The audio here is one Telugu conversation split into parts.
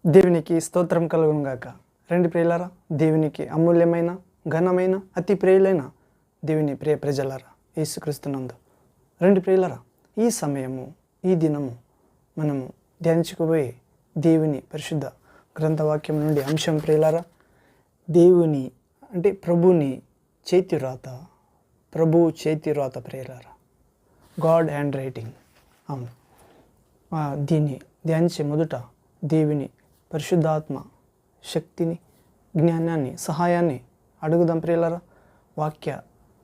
దేవునికి స్తోత్రం కలుగును గాక. రండి ప్రియులారా, దేవునికి అమూల్యమైన ఘనమైన అతి ప్రియులైన దేవుని ప్రియ ప్రజలారా, యేసుక్రీస్తునందు రండి ప్రియులారా, ఈ సమయము ఈ దినము మనము ధ్యానించుకోబోయే దేవుని పరిశుద్ధ గ్రంథవాక్యం నుండి అంశం ప్రియులారా, దేవుని అంటే ప్రభుని చేతిరాత, ప్రభువు చేతిరాత ప్రియులారా, గాడ్ హ్యాండ్ రైటింగ్. అవును, దీన్ని ధ్యానించే మొదట దేవుని పరిశుద్ధాత్మ శక్తిని, జ్ఞానాన్ని, సహాయాన్ని అడుగుదాం ప్రియులారా. వాక్య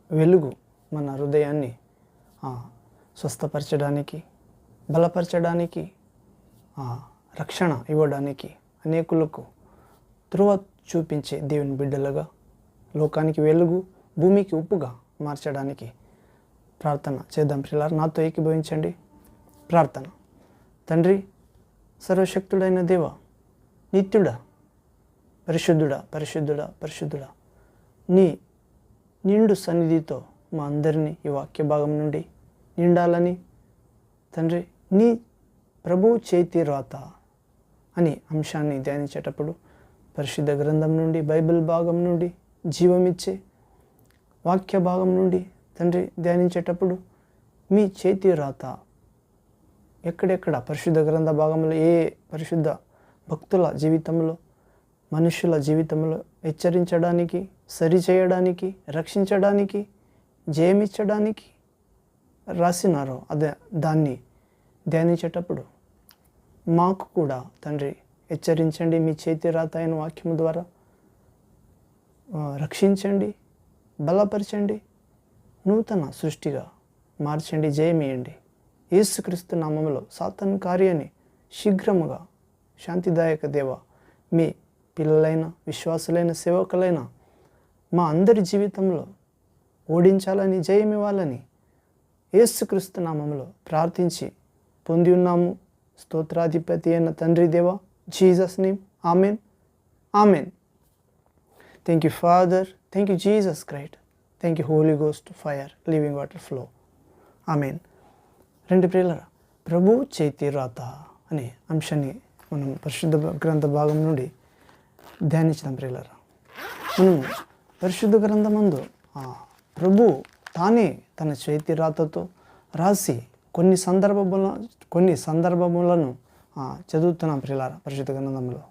వెలుగు మన హృదయాన్ని స్వస్థపరచడానికి, బలపరచడానికి, రక్షణ ఇవ్వడానికి, అనేకులకు త్రువ చూపించే దేవుని బిడ్డలుగా, లోకానికి వెలుగు, భూమికి ఉప్పుగా మార్చడానికి ప్రార్థన చేద్దాం ప్రియులారా. నాతో ఏకీభవించండి. ప్రార్థన. తండ్రి, సర్వశక్తుడైన దేవ, నిత్యుడా, పరిశుద్ధుడా, పరిశుద్ధుడా, పరిశుద్ధుడా, నీ నిండు సన్నిధితో మా అందరినీ ఈ వాక్య భాగం నుండి నిండాలని తండ్రి, నీ ప్రభువు చేతి రాత అనే అంశాన్ని ధ్యానించేటప్పుడు పరిశుద్ధ గ్రంథం నుండి, బైబిల్ భాగం నుండి, జీవమిచ్చే వాక్య భాగం నుండి తండ్రి ధ్యానించేటప్పుడు మీ చేతి రాత ఎక్కడెక్కడ పరిశుద్ధ గ్రంథ భాగంలో ఏ పరిశుద్ధ భక్తుల జీవితంలో, మనుషుల జీవితంలో హెచ్చరించడానికి, సరిచేయడానికి, రక్షించడానికి, జయమిచ్చడానికి రాసినారో దాన్ని ధ్యానించేటప్పుడు మాకు కూడా తండ్రి హెచ్చరించండి. మీ చేతి రాత అయిన వాక్యము ద్వారా రక్షించండి, బలపరచండి, నూతన సృష్టిగా మార్చండి, జయమియండి. యేసుక్రీస్తు నామములో సాతాను కార్యాన్ని శీఘ్రముగా శాంతిదాయక దేవ, మీ పిల్లలైన, విశ్వాసులైన, సేవకులైన మా అందరి జీవితంలో ఓడించాలని, జయమివ్వాలని యేసుక్రీస్తు నామములో ప్రార్థించి పొంది ఉన్నాము. స్తోత్రాధిపతి అయిన తండ్రి దేవ, Jesus name, amen, amen. Thank you father, thank you Jesus Christ, thank you holy ghost fire, living water flow, amen. రెండు ప్రియులారా, ప్రభు చేతి రాత అనే అంశాన్ని మనం పరిశుద్ధ గ్రంథ భాగం నుండి ధ్యానించడం ప్రియులారా. మనం పరిశుద్ధ గ్రంథమందు ప్రభు తానే తన చేతి రాతతో రాసి కొన్ని సందర్భములను చదువుతున్నాం ప్రియులారా. పరిశుద్ధ గ్రంథంలో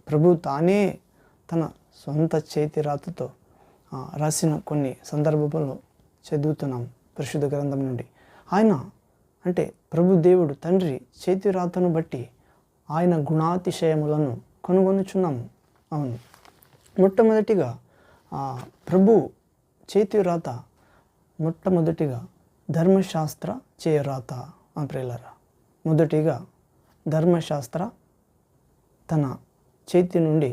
ప్రభు తానే తన సొంత చేతి రాతతో రాసిన కొన్ని సందర్భములను చదువుతున్నాం పరిశుద్ధ గ్రంథం నుండి. ఆయన అంటే ప్రభు దేవుడు తండ్రి చేతి రాతను బట్టి ఆయన గుణాతిశయములను కనుగొనుచున్నాము. అవును, మొట్టమొదటిగా ప్రభు చేతి రాత మొట్టమొదటిగా ధర్మశాస్త్ర చేయరాత ప్రియులారా. మొదటిగా ధర్మశాస్త్ర తన చేతి నుండి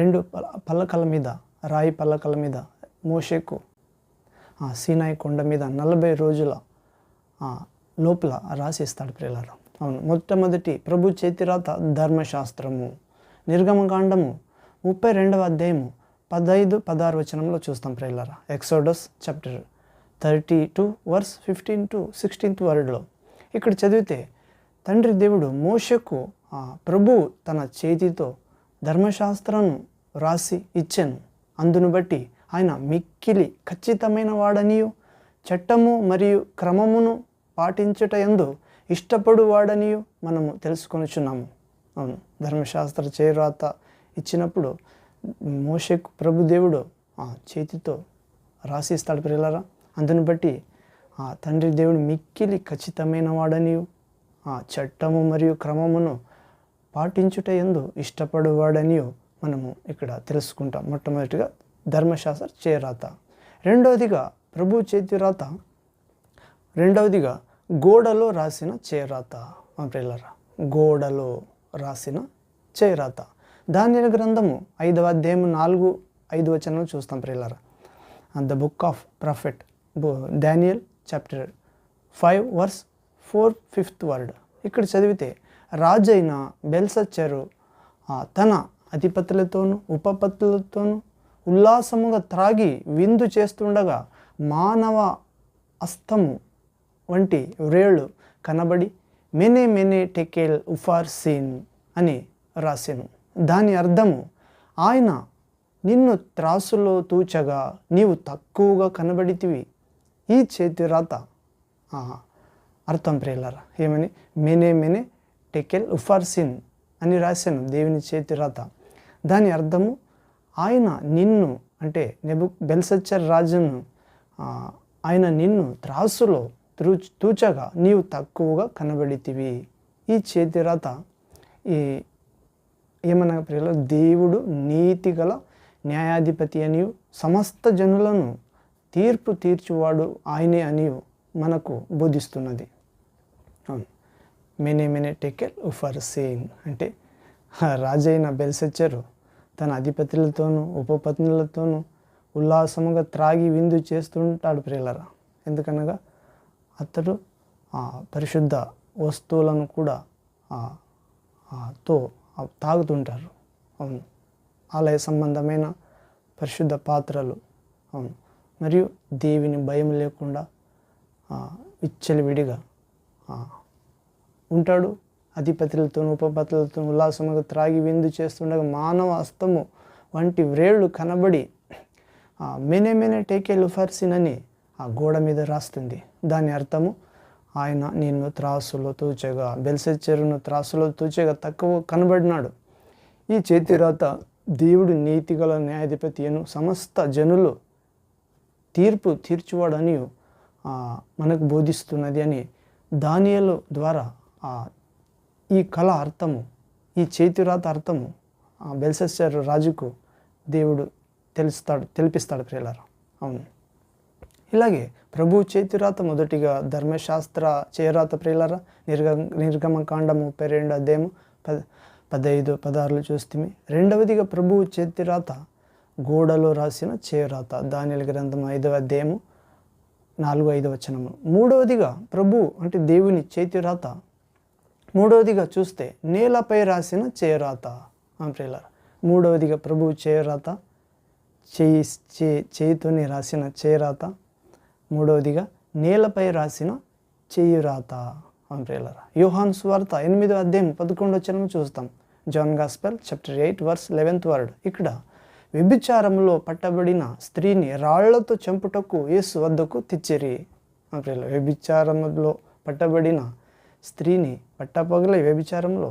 2 పలకల మీద, రాయి పలకల మీద మోషేకు సీనాయి కొండ మీద 40 రోజుల లోపల రాసిస్తాడు ప్రియులారా. అవును, మొట్టమొదటి ప్రభు చేతిరాత ధర్మశాస్త్రము. నిర్గమకాండము 32వ అధ్యాయము 15-16 వచనంలో చూస్తాం ప్రియులారా. Exodus chapter 32 verse 15 to 16th వర్డ్లో ఇక్కడ చదివితే తండ్రి దేవుడు మోషేకు ప్రభు తన చేతితో ధర్మశాస్త్రాన్ని రాసి ఇచ్చాను. అందును బట్టి ఆయన మిక్కిలి ఖచ్చితమైన వాడనియు, చట్టము మరియు క్రమమును పాటించుట యందు ఇష్టపడు వాడనియు మనము తెలుసుకొనుచున్నాము. అవును, ధర్మశాస్త్ర చేరాత ఇచ్చినప్పుడు మోషేకు ప్రభుదేవుడు చేతితో రాసిస్తాడు ప్రియులారా. అందును బట్టి తండ్రి దేవుడు మిక్కిలి ఖచ్చితమైన వాడనియు, చట్టము మరియు క్రమమును పాటించుట యందు ఇష్టపడు వాడనియు మనము ఇక్కడ తెలుసుకుంటాం. మొట్టమొదటిగా ధర్మశాస్త్ర చేరాత. రెండవదిగా ప్రభు చేతి రాత, రెండవదిగా గోడలో రాసిన చేరాత ప్రియులారా. గోడలో రాసిన చేరాత. దానియేలు గ్రంథము 5వ అధ్యాయము 4-5 వచనాలు చూస్తాం ప్రియులారా. The book of prophet Daniel chapter 5 verse 4-5th word ఇక్కడ చదివితే రాజైన బెల్షచ్చరు తన అధిపతులతోనూ ఉపపత్తులతోనూ ఉల్లాసముగా త్రాగి విందు చేస్తుండగా మానవ అస్తము వంటి వ్రేళ్ళు కనబడి మెనే టెకేల్ ఉఫార్ సీన్ అని రాసెను. దాని అర్థము, ఆయన నిన్ను త్రాసులో తూచగా నీవు తక్కువగా కనబడితివి. ఈ చేతి రాత అర్థం ప్రియులారా ఏమని, మెనే మెనే టెకెల్ ఉఫార్సిన్ అని రాశాను దేవుని చేతి రాత. దాని అర్థము, ఆయన నిన్ను అంటే బెల్షచ్చర్ రాజును ఆయన నిన్ను త్రాసులో తూచగా నీవు తక్కువగా కనబడితివి. ఈ చేతి రాత ఏమనగా ప్రియులారా, దేవుడు నీతిగల న్యాయాధిపతి అని సమస్త జనులను తీర్పు తీర్చువాడు ఆయనే అని మనకు బోధిస్తున్నది. అవును, మెనే మెనే టెకెల్ ఉఫార్సిన్ అంటే రాజైన బెల్షచ్చరు తన అధిపతులతోనూ ఉపపత్నులతోనూ ఉల్లాసముగా త్రాగి విందు చేస్తుంటాడు ప్రియులారా. ఎందుకనగా అతడు పరిశుద్ధ వస్తువులను కూడా తాగుతుంటారు. అవును, ఆలయ సంబంధమైన పరిశుద్ధ పాత్రలు. అవును, మరియు దేవుని భయం లేకుండా విచ్చలవిడిగా ఉంటాడు. అధిపతులతో ఉపపతులతో ఉల్లాసముగా త్రాగి విందు చేస్తుండగా మానవ హస్తము వంటి వ్రేళ్ళు కనబడి మెనే మెనే టేకెల్ ఉఫార్సిన్ అని ఆ గోడ మీద రాస్తుంది. దాని అర్థము, ఆయన నిన్ను త్రాసులో తూచగా బెల్షచ్చరును త్రాసులో తూచగా తక్కువ కనబడినాడు. ఈ చేతి రాత దేవుడు నీతిగల న్యాయాధిపతి అను సమస్త జనులు తీర్పు తీర్చువాడని మనకు బోధిస్తున్నది అని దానియేలు ద్వారా ఈ కళ అర్థము, ఈ చేతిరాత అర్థము బెల్షచ్చర్ రాజుకు దేవుడు తెలిపిస్తాడు ప్రియులారా. అవును, ఇలాగే ప్రభు చేతిరాత మొదటిగా ధర్మశాస్త్ర చేయరాత ప్రియులారా. నిర్గమకాండము 32 అధ్యాయము 15-16 చూస్తే. రెండవదిగా ప్రభు చేతిరాత గోడలో రాసిన చేయరాత, దానియేలు గ్రంథం 5వ అధ్యాయము 4-5 వచనము. మూడవదిగా ప్రభు అంటే దేవుని చేతిరాత మూడవదిగా చూస్తే నేలపై రాసిన చేయరాత ప్రియులారా. మూడవదిగా ప్రభు చేయరాత చేయితోని రాసిన చేయరాత. మూడవదిగా నేలపై రాసిన చేయురాత ప్రియులారా. యోహాను సువార్త 8వ అధ్యాయం 11వ వచనం చూస్తాం. John gospel chapter 8 verse 11th word. ఇక్కడ వ్యభిచారంలో పట్టబడిన స్త్రీని రాళ్లతో చంపుటకు యేసు వద్దకు తెచ్చిరి ప్రియులారా. వ్యభిచారంలో పట్టబడిన స్త్రీని పట్టపగల వ్యభిచారంలో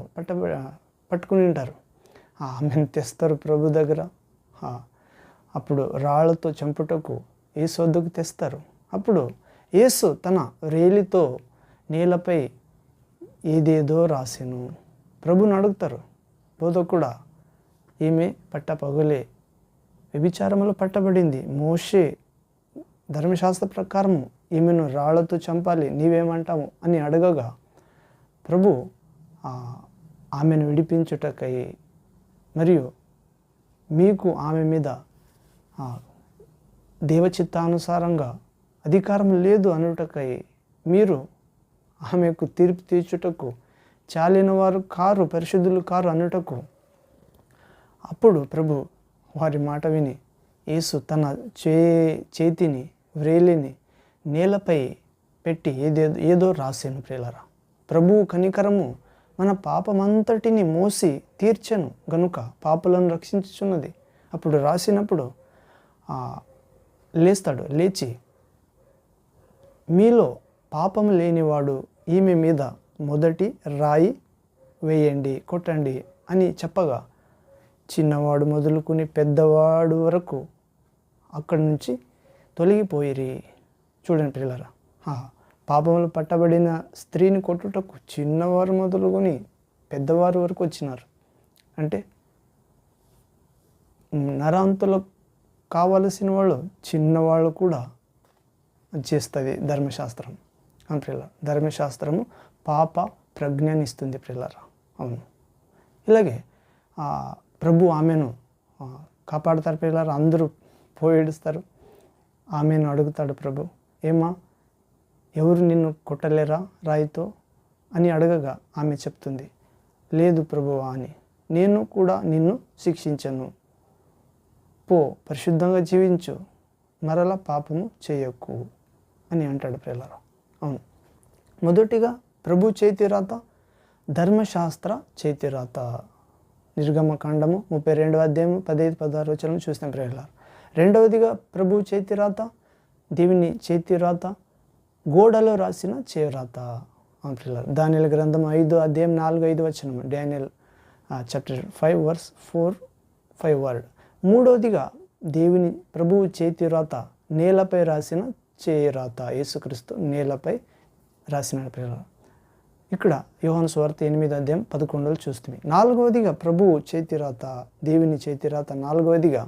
పట్టుకుని ఉంటారు. ఆమెను తెస్తారు ప్రభు దగ్గర. అప్పుడు రాళ్లతో చంపుటకు యేసు వద్దకు తెస్తారు. అప్పుడు యేసు తన రేలితో నేలపై ఏదేదో రాసెను. ప్రభుని అడుగుతారు, బోధకుడా, ఈమె పట్టపగలే వ్యభిచారంలో పట్టబడింది. మోషే ధర్మశాస్త్ర ప్రకారం ఈమెను రాళ్లతో చంపాలి, నీవేమంటావు అని అడగగా ప్రభు ఆమెను విడిపించుటకై మరియు మీకు ఆమె మీద దేవచిత్తానుసారంగా అధికారం లేదు అనుటకై మీరు ఆమెకు తీర్పు తీర్చుటకు చాలిన వారు కారు, పరిశుద్ధులు కారు అనుటకు. అప్పుడు ప్రభు వారి మాట విని యేసు తన చేతిని వ్రేలిని నేలపై పెట్టి ఏదో రాసాను ప్రియులారా. ప్రభువు కనికరము మన పాపమంతటిని మోసి తీర్చెను గనుక పాపులను రక్షించుచున్నది. అప్పుడు రాసినప్పుడు లేస్తాడు, లేచి మీలో పాపం లేనివాడు ఈమె మీద మొదటి రాయి వేయండి, కొట్టండి అని చెప్పగా చిన్నవాడు మొదలుకుని పెద్దవాడు వరకు అక్కడి నుంచి తొలగిపోయిరి. చూడండి పిల్లరా, పాపములు పట్టబడిన స్త్రీని కొట్టుటకు చిన్నవారు మొదలుకొని పెద్దవారు వరకు వచ్చినారు. అంటే నరాంతులకు కావలసిన వాళ్ళు చిన్నవాళ్ళు కూడా చేస్తుంది ధర్మశాస్త్రం. ప్రియులారా, ధర్మశాస్త్రము పాప ప్రజ్ఞనిస్తుంది ప్రియులారా. అవును, ఇలాగే ప్రభు ఆమెను కాపాడుతారు ప్రియులారా. అందరూ పోయేడుస్తారు, ఆమెను అడుగుతాడు ప్రభు, ఏమా ఎవరు నిన్ను కొట్టలేరా రాయితో అని అడగగా ఆమె చెప్తుంది, లేదు ప్రభువా అని, నేను కూడా నిన్ను శిక్షించను, పో పరిశుద్ధంగా జీవించు, మరలా పాపము చేయకు అని అంటాడు ప్రియులారా. అవును, మొదటిగా ప్రభు చేతి రాత ధర్మశాస్త్ర చేతిరాత. నిర్గమకాండము 32వ అధ్యాయం 15-16 వచనం చూస్తాం ప్రియులారా. రెండవదిగా ప్రభు చేతిరాత, దేవుని చేతిరాత, గోడలో రాసిన చేరాత ప్రియులారా. దానియేలు గ్రంథం 5వ అధ్యాయం 4-5 వచనం. Daniel chapter 5 verse 4-5 word. మూడవదిగా దేవుని ప్రభువు చేతిరాత, నేలపై రాసిన చేరాత. యేసుక్రీస్తు నేలపై రాసిన ప్రియులారా. ఇక్కడ యోహాను సువార్త 8వ అధ్యాయం 11 చూస్తుంది. నాలుగవదిగా ప్రభువు చేతిరాత, దేవుని చేతిరాత నాలుగవదిగా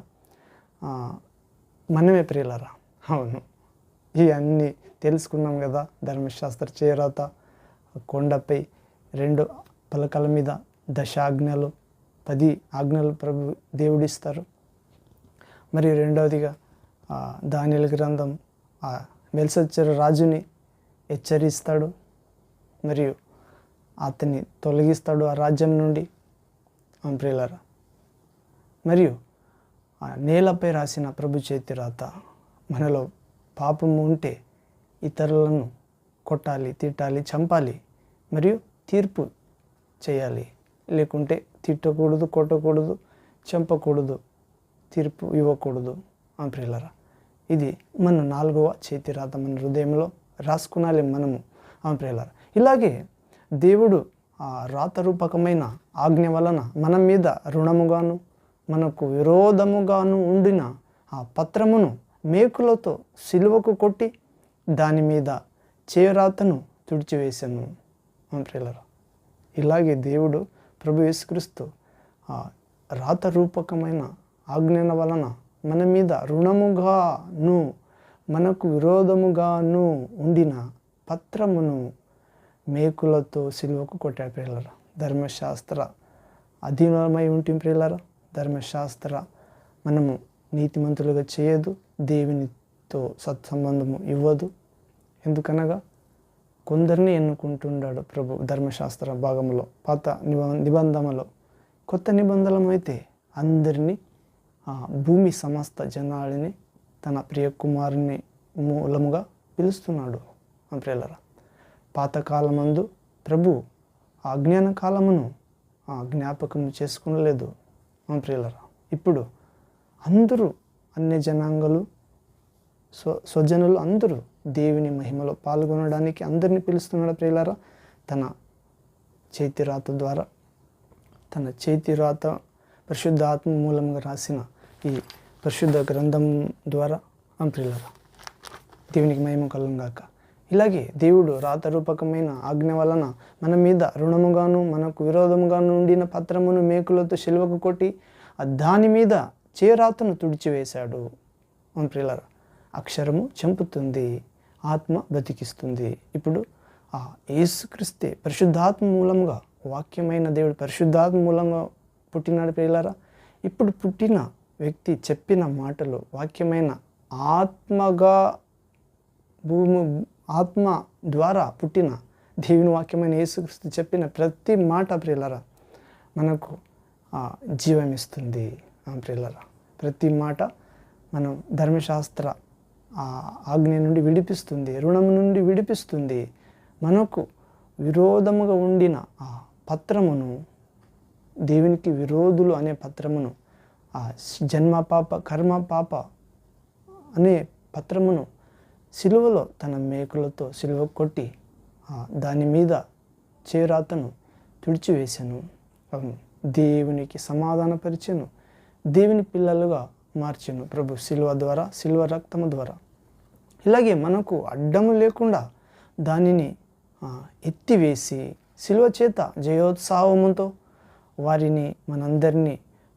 మనమే ప్రియులారా. అవును, ఇవన్నీ తెలుసుకున్నాం కదా. ధర్మశాస్త్ర చేరాత, కొండపై 2 పలకల మీద 10 ఆజ్ఞలు, 10 ఆజ్ఞలు ప్రభు దేవుడిస్తారు. మరియు రెండవదిగా దానియేలు గ్రంథం బెల్షచ్చరు రాజుని హెచ్చరిస్తాడు మరియు అతన్ని తొలగిస్తాడు ఆ రాజ్యం నుండి ప్రియులారా. మరియు నేలపై రాసిన ప్రభు చేతిరాత, మనలో పాపము ఉంటే ఇతరులను కొట్టాలి, తిట్టాలి, చంపాలి మరియు తీర్పు చేయాలి. లేకుంటే తిట్టకూడదు, కొట్టకూడదు, చంపకూడదు, తీర్పు ఇవ్వకూడదు ప్రియులారా. ఇది మన 4వ చేతిరాత, మన హృదయంలో రాసుకునాలి మనము ప్రియులారా. ఇలాగే దేవుడు ఆ రాతరూపకమైన ఆజ్ఞ వలన మన మీద రుణముగాను మనకు విరోధముగాను ఉండిన ఆ పత్రమును మేకులతో సిలువకు కొట్టి దాని మీద చేరాతను తుడిచివేశాను ప్రియులారా. ఇలాగే దేవుడు ప్రభు యేసుక్రీస్తు రాతరూపకమైన ఆజ్ఞల వలన మన మీద రుణముగాను మనకు విరోధముగాను ఉండిన పత్రమును మేకులతో సిలువకు కొట్టాడు ప్రియులారా. ధర్మశాస్త్ర అధీనమై ఉంటుంది ప్రియులారా. ధర్మశాస్త్ర మనము నీతిమంతులుగా చేయదు, దేవునితో సత్సంబంధము ఇవ్వదు. ఎందుకనగా కొందరిని ఎన్నుకుంటున్నాడు ప్రభు ధర్మశాస్త్ర భాగంలో, పాత నిబంధనలో. కొత్త నిబంధనలు అయితే అందరినీ, భూమి సమస్త జనాలని తన ప్రియ కుమారుని మూలముగా పిలుస్తున్నాడు ప్రియులారా. పాతకాలమందు ప్రభు అజ్ఞాన కాలమును జ్ఞాపకం చేసుకునలేదు ప్రియులారా. ఇప్పుడు అందరూ అన్య జనాంగాలు, స్వజనులు అందరూ దేవుని మహిమలో పాల్గొనడానికి అందరినీ పిలుస్తున్నాడు ప్రియులారా. తన చేతిరాత ద్వారా, తన చేతిరాత పరిశుద్ధాత్మ మూలంగా రాసిన ఈ పరిశుద్ధ గ్రంథం ద్వారా ప్రియులారా. దేవునికి మహిమ కలుగుగాక. ఇలాగే దేవుడు రాతరూపకమైన ఆజ్ఞ వలన మన మీద రుణముగాను మనకు విరోధముగాను ఉండిన పత్రమును మేకులతో సిలువకు కొట్టి దాని మీద చేరాతను తుడిచివేశాడు ప్రియులారా. అక్షరము చంపుతుంది, ఆత్మ బ్రతికిస్తుంది. ఇప్పుడు యేసుక్రీస్తే పరిశుద్ధాత్మ మూలంగా, వాక్యమైన దేవుడు పరిశుద్ధాత్మ మూలంగా పుట్టినాడు ప్రియులారా. ఇప్పుడు పుట్టిన వ్యక్తి చెప్పిన మాటలు వాక్యమైన ఆత్మగా, ఆత్మ ద్వారా పుట్టిన దేవుని వాక్యమైన యేసుక్రీస్తు చెప్పిన ప్రతి మాట ప్రియులారా మనకు జీవం ఇస్తుంది ప్రియులారా. ప్రతి మాట మనం ధర్మశాస్త్ర ఆజ్ఞ నుండి విడిపిస్తుంది, రుణం నుండి విడిపిస్తుంది. మనకు విరోధముగా ఉండిన ఆ పత్రమును, దేవునికి విరోధులు అనే పత్రమును, జన్మ పాప కర్మ పాప అనే పత్రమును సిలువలో తన మేకులతో సిలువ కొట్టి దాని మీద చేరాతను తుడిచివేశాను. దేవునికి సమాధానపరిచెను, దేవుని పిల్లలుగా మార్చెను ప్రభు సిలువ ద్వారా, సిలువ రక్తము ద్వారా. ఇలాగే మనకు అడ్డము లేకుండా దానిని ఎత్తివేసి సిలువ చేత జయోత్సాహముతో వారిని మనందరినీ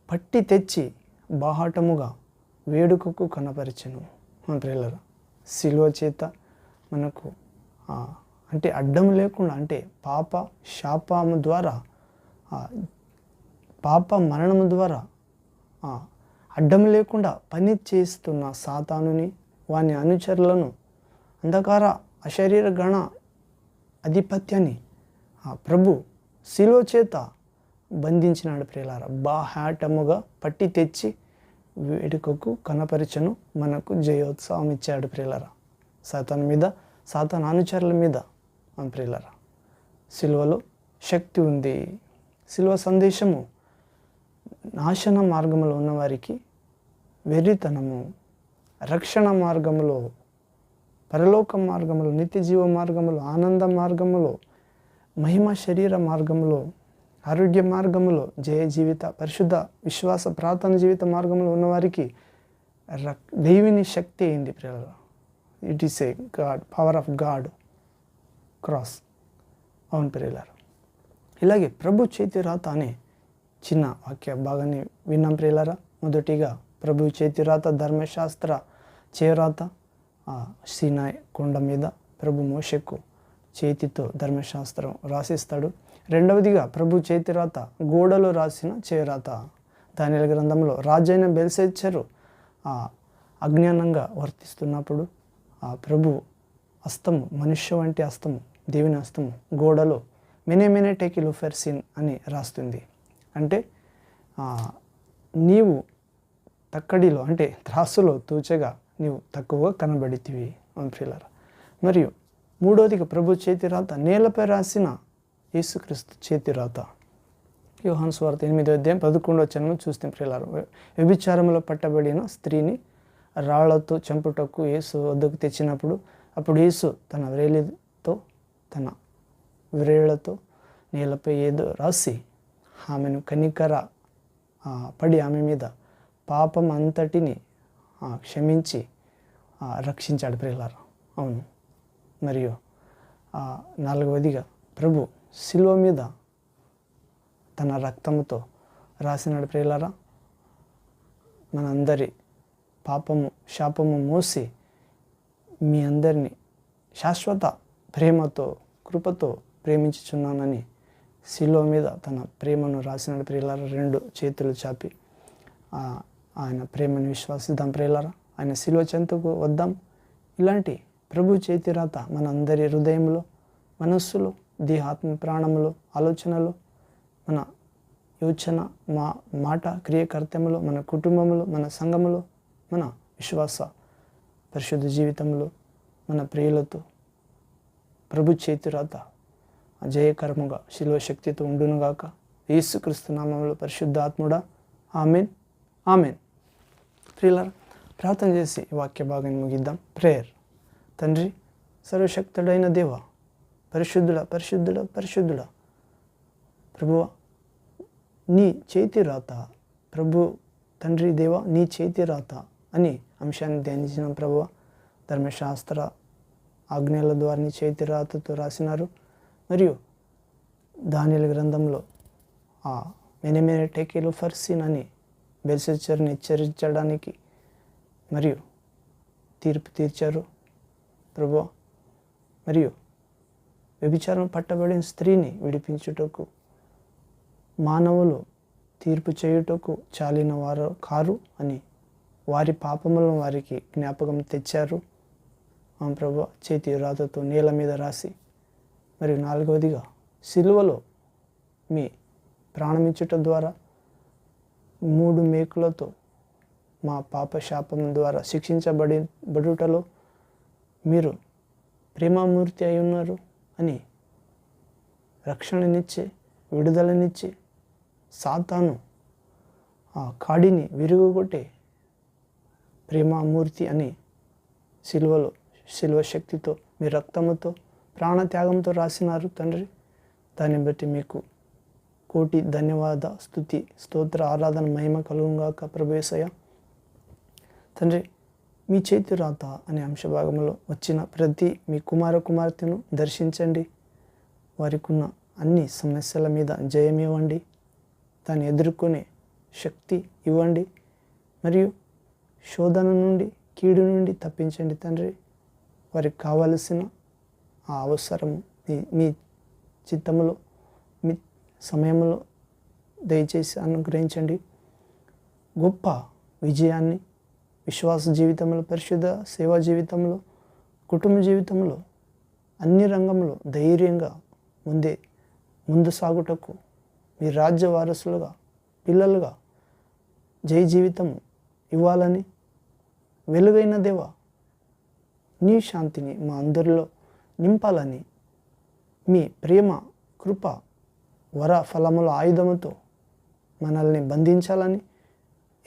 పట్టి తెచ్చి బాహాటముగా వేడుకకు కనపరిచెను ప్రియులారా. సిలువ చేత మనకు అంటే అడ్డము లేకుండా, అంటే పాప శాపము ద్వారా, పాప మరణము ద్వారా అడ్డం లేకుండా పని చేస్తున్న సాతానుని, వాని అనుచరులను, అంధకార అశరీర గణ అధిపత్యాన్ని ప్రభు సిలువ చేత బంధించినాడు ప్రియులారా. బాహాటముగా పట్టి తెచ్చి వేడుకకు కనపరిచను, మనకు జయోత్సవం ఇచ్చాడు ప్రియులారా. సాతాను మీద, సాతాను అనుచరుల మీద ప్రియులారా సిలువలో శక్తి ఉంది. శిలువ సందేశము నాశన మార్గంలో ఉన్నవారికి వెర్రితనము, రక్షణ మార్గములో, పరలోక మార్గములో, నిత్య జీవ మార్గములో, ఆనంద మార్గములో, మహిమ శరీర మార్గములో, ఆరోగ్య మార్గములో, జయ జీవిత, పరిశుద్ధ విశ్వాస ప్రార్థన జీవిత మార్గంలో ఉన్నవారికి దేవుని శక్తి అయింది ప్రియులారా. It is a God, power of God cross. అవును ప్రియులారా. ఇలాగే ప్రభు చేతి రాత అనే చిన్న వాక్య భాగాన్ని విన్నాం ప్రియులారా. మొదటిగా ప్రభు చేతి రాత ధర్మశాస్త్ర చేరాత సీనాయ్ కొండ మీద ప్రభు మోషేకు చేతితో ధర్మశాస్త్రం రాసిస్తాడు. రెండవదిగా ప్రభు చేతి రాత గోడలో రాసిన చేరాత. దానియేలు గ్రంథంలో రాజైన బెల్షచ్చరు అజ్ఞానంగా వర్తిస్తున్నప్పుడు ఆ ప్రభు హస్తము, మనుష్య వంటి హస్తము, దేవుని హస్తము గోడలో మెనే టెకిల్ ఉఫెర్సిన్ అని రాస్తుంది. అంటే నీవు తక్కడిలో అంటే త్రాసులో తూచగా నీవు తక్కువగా కనబడితివి అని ప్రియులారా. మరియు మూడవదిగా ప్రభు చేతి రాత నేలపై రాసిన యేసుక్రీస్తు చేతి రాత. యోహాను సువార్త 8వ అధ్యాయం 11వ వచనం చూస్తే ప్రియులారా, వ్యభిచారములో పట్టబడిన స్త్రీని రాళ్లతో చంపుటకు యేసు వద్దకు తెచ్చినప్పుడు అప్పుడు యేసు తన వ్రేళ్లతో నేలపై ఏదో రాసి ఆమెను కనికర పడి ఆమె మీద పాపం అంతటిని క్షమించి రక్షించాడు ప్రియులారా. అవును. మరియు నాలుగవదిగా ప్రభు శిలువ మీద తన రక్తముతో రాసినాడు ప్రియులారా. మనందరి పాపము శాపము మోసి మీ అందరినీ శాశ్వత ప్రేమతో కృపతో ప్రేమించుచున్నానని శిలువ మీద తన ప్రేమను రాసినాడు ప్రియులారా. రెండు చేతులు చాపి ఆయన ప్రేమను విశ్వసిద్దాం ప్రియులారా. ఆయన శిలువ చెంతకు వద్దాం. ఇలాంటి ప్రభు చేతి రాత మన అందరి హృదయంలో, మనస్సులో, దేహాత్మ ప్రాణములో, ఆలోచనలో, మన యోచన, మాట, క్రియకర్తములో, మన కుటుంబంలో, మన సంఘములో, మన విశ్వాస పరిశుద్ధ జీవితంలో, మన ప్రియులతో ప్రభు చేతి రాత జయకరముగా శిలువ శక్తితో ఉండునుగాక. యేసుక్రీస్తు నామములో పరిశుద్ధాత్ముడా ఆమెన్, ఆమెన్. ప్రియులారా, ప్రార్థన చేసి ఈ వాక్య భాగాన్ని ముగిద్దాం. ప్రేయర్. తండ్రి, సర్వశక్తుడైన దేవ, పరిశుద్ధుడా పరిశుద్ధుడా పరిశుద్ధుడా ప్రభువా, నీ చేతి రాత, ప్రభు తండ్రి దేవ, నీ చేతి రాత అని అంశాన్ని ధ్యానించిన ప్రభువా, ధర్మశాస్త్ర ఆజ్ఞల ద్వారా నీ చేతి రాతతో రాసినారు. మరియు దానియేలు గ్రంథంలో మెనే టెకిల్ ఉఫెర్సిన్ అని బెల్షచ్చరుని హెచ్చరించడానికి మరియు తీర్పు తీర్చారు ప్రభువా. మరియు వ్యభిచారం పట్టబడిన స్త్రీని విడిపించుటకు మానవులు తీర్పు చేయుటకు చాలిన వారు కారు అని వారి పాపములను వారికి జ్ఞాపకం తెచ్చారు ప్రభువా. చేతి రాతతో నేల మీద రాసి, మరియు నాలుగవదిగా సిలువలో మీ ప్రాణమిచ్చుట ద్వారా 3 మేకులతో మా పాప శాపం ద్వారా శిక్షించబడుటలో మీరు ప్రేమామూర్తి అయి ఉన్నారు అని రక్షణనిచ్చే, విడుదలనిచ్చే, సాతాను కాడిని విరుగుగొట్టే ప్రేమామూర్తి అని సిలువలో సిలువ శక్తితో మీ రక్తముతో ప్రాణత్యాగంతో రాసినారు తండ్రి. దాన్ని బట్టి మీకు కోటి ధన్యవాద, స్తుతి, స్తోత్ర, ఆరాధన, మహిమ కలుగుగాక ప్రభు యేసయ్య. తండ్రి, మీ చేతి రాత అనే అంశభాగంలో వచ్చిన ప్రతి మీ కుమార్తెను దర్శించండి. వారికి ఉన్న అన్ని సమస్యల మీద జయం ఇవ్వండి. దాన్ని ఎదుర్కొనే శక్తి ఇవ్వండి. మరియు శోధన నుండి, కీడు నుండి తప్పించండి తండ్రి. వారికి కావలసిన ఆ అవసరము మీ చిత్తములో, మీ సమయంలో దయచేసి అనుగ్రహించండి. గొప్ప విజయాన్ని విశ్వాస జీవితంలో, పరిశుద్ధ సేవా జీవితంలో, కుటుంబ జీవితంలో, అన్ని రంగంలో ధైర్యంగా ముందు సాగుటకు మీ రాజ్య వారసులుగా, పిల్లలుగా జై జీవితం ఇవ్వాలని, వెలుగైన దేవ నీ శాంతిని మా అందరిలో నింపాలని, మీ ప్రేమ, కృప, వర ఫలముల ఆయుధముతో మనల్ని బంధించాలని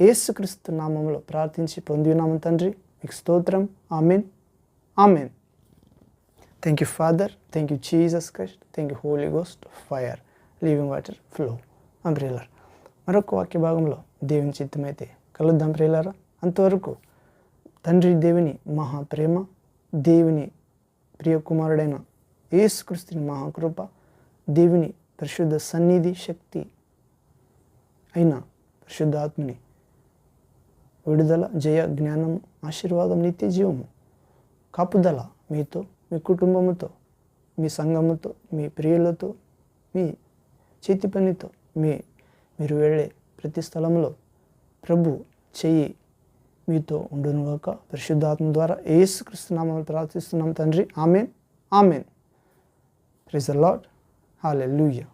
యేసుక్రీస్తు నామములో ప్రార్థించి పొంది ఉన్నాము తండ్రి. మీకు స్తోత్రం. Amen, amen. Thank you father, thank you Jesus Christ, thank you holy ghost, fire, living water, flow. ప్రియులారా, మరొక వాక్య భాగంలో దేవుని చిత్తమైతే కలుద్దాం ప్రియులారా. అంతవరకు తండ్రి దేవుని మహాప్రేమ, దేవుని ప్రియ కుమారుడైన యేసుక్రీస్తుని మహాకృప, దేవుని పరిశుద్ధ సన్నిధి, శక్తి అయిన పరిశుద్ధాత్మని విడుదల, జయ, జ్ఞానము, ఆశీర్వాదం, నిత్య జీవము, కాపుదల మీతో, మీ కుటుంబముతో, మీ సంఘముతో, మీ ప్రియులతో, మీ చేతి పనితో, మీరు వెళ్ళే ప్రతి స్థలంలో ప్రభు చెయ్యి మీతో ఉండునుగాక. పరిశుద్ధాత్మ ద్వారా యేసుక్రీస్తు నామములో ప్రార్థిస్తున్నాం తండ్రి. Amen, amen. Praise the Lord. Hallelujah.